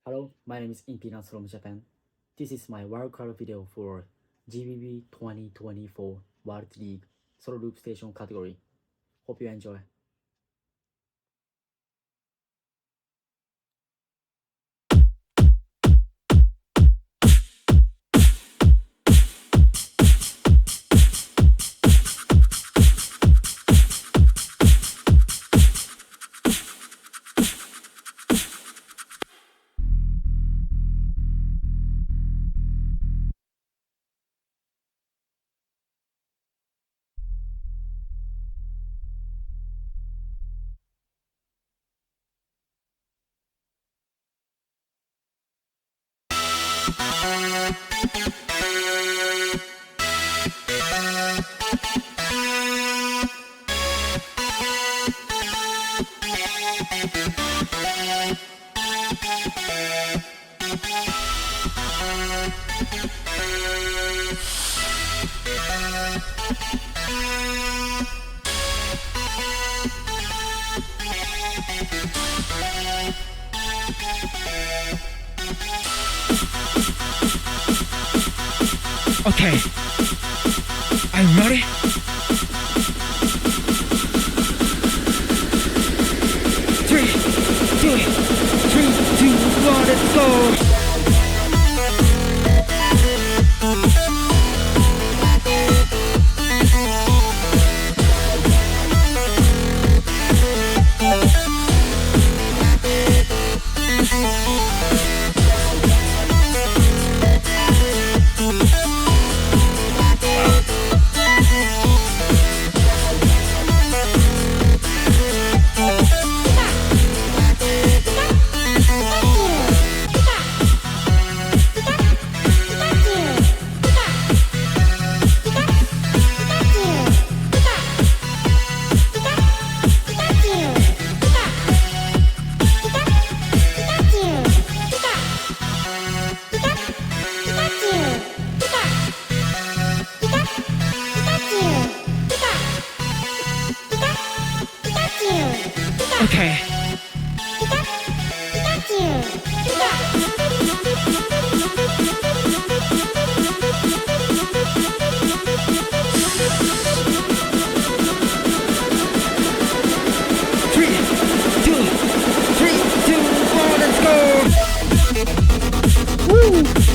Hello, my name is Impedance from Japan. This is my wildcard video for GBB 2024 World League Solo Loop Station category. Hope you enjoy. Okay, are you ready? Three, two, one, let's go! Okay. Three, two, one, let's go! Woo!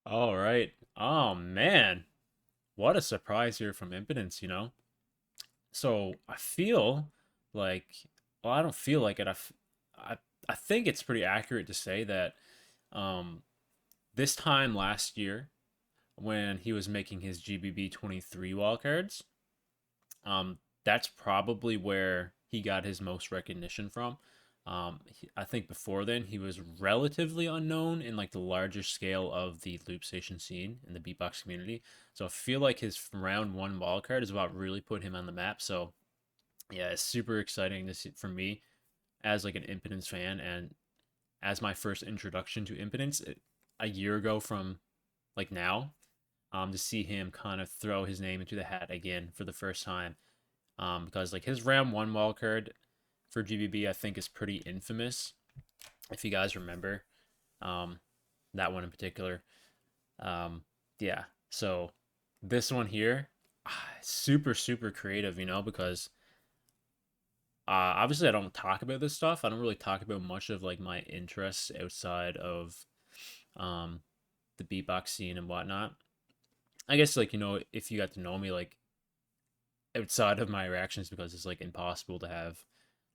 All right. Oh man, what a surprise here from Impedance. So I feel like, well, I don't feel like it. I, I think it's pretty accurate to say that um, this time last year, when he was making his GBB23 wildcards, that's probably where he got his most recognition from. I think before then he was relatively unknown in like the larger scale of the loop station scene in the beatbox community. So I feel like his round one wildcard is what really put him on the map. So yeah, it's super exciting to see for me as like an Impedance fan and as my first introduction to Impedance a year ago from like now, to see him kind of throw his name into the hat again for the first time. Because like his round one wildcard for GBB, I think is pretty infamous. If you guys remember, um, that one in particular. Yeah. So this one here, super creative, because Obviously I don't talk about this stuff. I don't really talk about much of like my interests outside of um the beatbox scene and whatnot. I guess like, you know, if you got to know me like outside of my reactions, because it's like impossible to have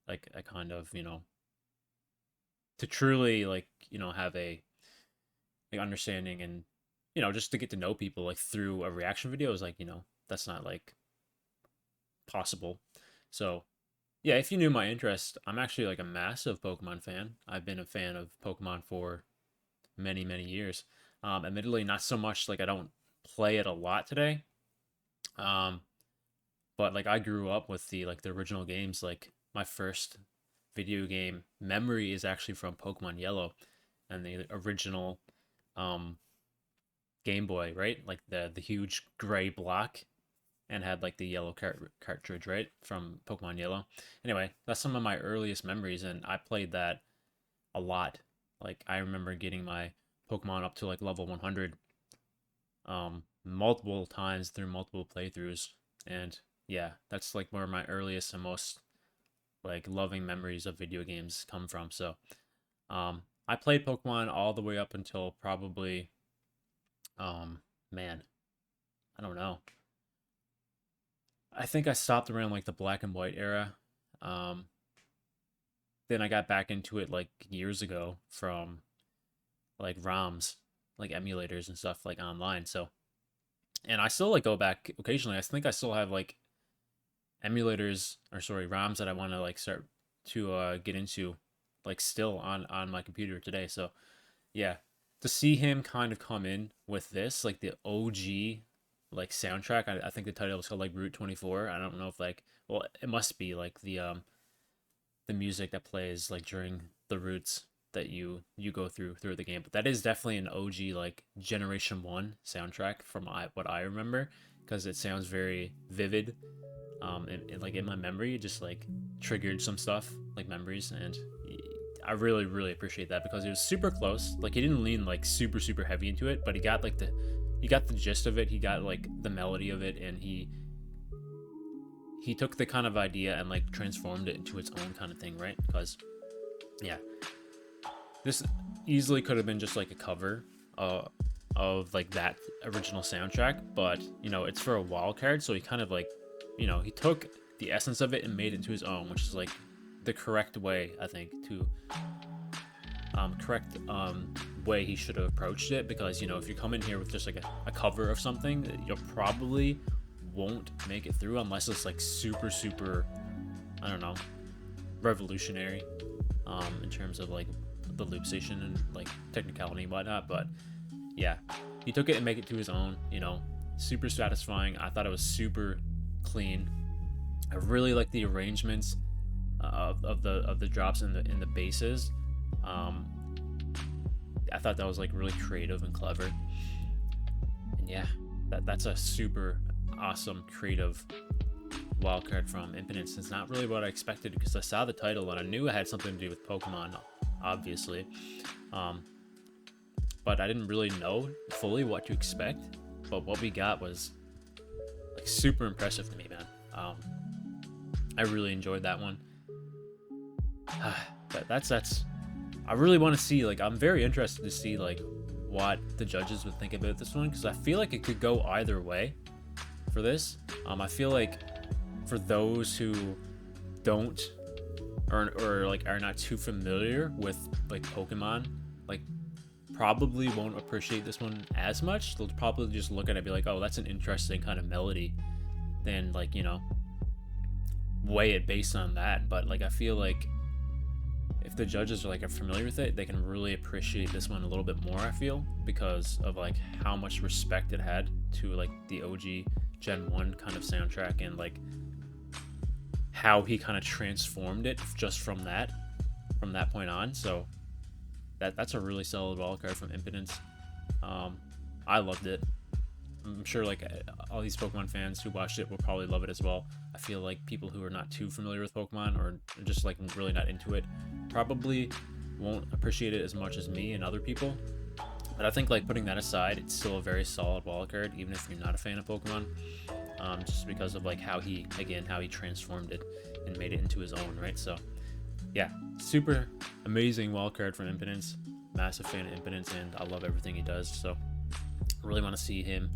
like a kind of, you know, to truly like, you know, have a like understanding, and you know, just to get to know people like through a reaction video is like, you know, that's not like possible. So yeah, if you knew my interest, I'm actually like a massive Pokemon fan. I've been a fan of Pokemon for many, many years. Admittedly, not so much like I don't play it a lot today. Um, but like I grew up with the original games. Like my first video game memory is actually from Pokemon Yellow and the original um Game Boy, right? Like the huge gray block, and had like the yellow cartridge, right, from Pokemon Yellow. Anyway, that's some of my earliest memories, and I played that a lot. Like I remember getting my Pokemon up to like level 100 multiple times through multiple playthroughs, and yeah, that's like where my earliest and most like loving memories of video games come from. So I played Pokemon all the way up until probably man, I don't know. I think I stopped around like the black and white era. Um, then I got back into it like years ago from like ROMs, like emulators and stuff like online. So, and I still like go back occasionally. I think I still have like emulators, or sorry, ROMs that I want to like start to get into, like still on my computer today. So, yeah, to see him kind of come in with this, like the OG like soundtrack. I think the title was called like Route 24. I don't know if like, well, it must be like the music that plays like during the routes that you go through the game. But that is definitely an OG like Generation 1 soundtrack from what I remember, because it sounds very vivid. And like in my memory, it just like triggered some stuff like memories, and I really really appreciate that, because it was super close. Like he didn't lean like super heavy into it, but he got like he got the gist of it. He got like the melody of it, and he took the kind of idea and like transformed it into its own kind of thing, right? Because yeah, this easily could have been just like a cover of like that original soundtrack, but you know, it's for a wild card, so he kind of like, you know, he took the essence of it and made it into his own, which is like the correct way, I think, to correct way he should have approached it. Because you know, if you come in here with just like a cover of something, you'll probably won't make it through unless it's like super, I don't know, revolutionary in terms of like the loop station and like technicality and whatnot. But yeah, he took it and make it to his own, you know, super satisfying. I thought it was super clean. I really like the arrangements of the drops in the basses. I thought that was like really creative and clever. And yeah, that's a super awesome creative wildcard from Impedance. It's not really what I expected, because I saw the title and I knew it had something to do with Pokemon, obviously. But I didn't really know fully what to expect. But what we got was like super impressive to me, man. I really enjoyed that one. That's I really want to see, like, I'm very interested to see like what the judges would think about this one, because I feel like it could go either way for this. I feel like for those who don't or like are not too familiar with like Pokemon, like probably won't appreciate this one as much. They'll probably just look at it and be like, oh, that's an interesting kind of melody, then like, you know, weigh it based on that. But like I feel like if the judges are like are familiar with it, they can really appreciate this one a little bit more, I feel, because of like how much respect it had to like the OG Gen 1 kind of soundtrack, and like how he kind of transformed it just from that point on. So that's a really solid wildcard from Impedance. I loved it. I'm sure like all these Pokemon fans who watched it will probably love it as well. I feel like people who are not too familiar with Pokemon, or just like really not into it, probably won't appreciate it as much as me and other people. But I think, like, putting that aside, it's still a very solid wildcard, even if you're not a fan of Pokemon. Just because of like how he transformed it and made it into his own, right? So yeah, super amazing wildcard from Impedance. Massive fan of Impedance, and I love everything he does. So I really want to see him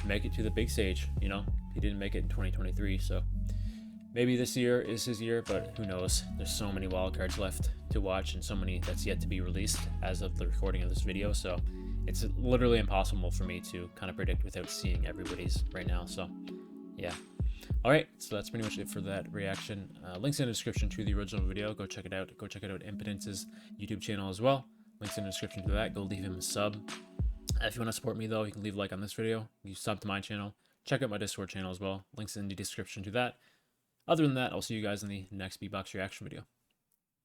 make it to the big stage. You know, he didn't make it in 2023, so maybe this year is his year, but who knows? There's so many wildcards left to watch, and so many that's yet to be released as of the recording of this video. So it's literally impossible for me to kind of predict without seeing everybody's right now. So yeah. All right, so that's pretty much it for that reaction. Links in the description to the original video. Go check it out. Go check it out Impedance's YouTube channel as well. Links in the description to that. Go leave him a sub. If you want to support me though, you can leave a like on this video. You sub to my channel. Check out my Discord channel as well. Links in the description to that. Other than that, I'll see you guys in the next Beatbox reaction video.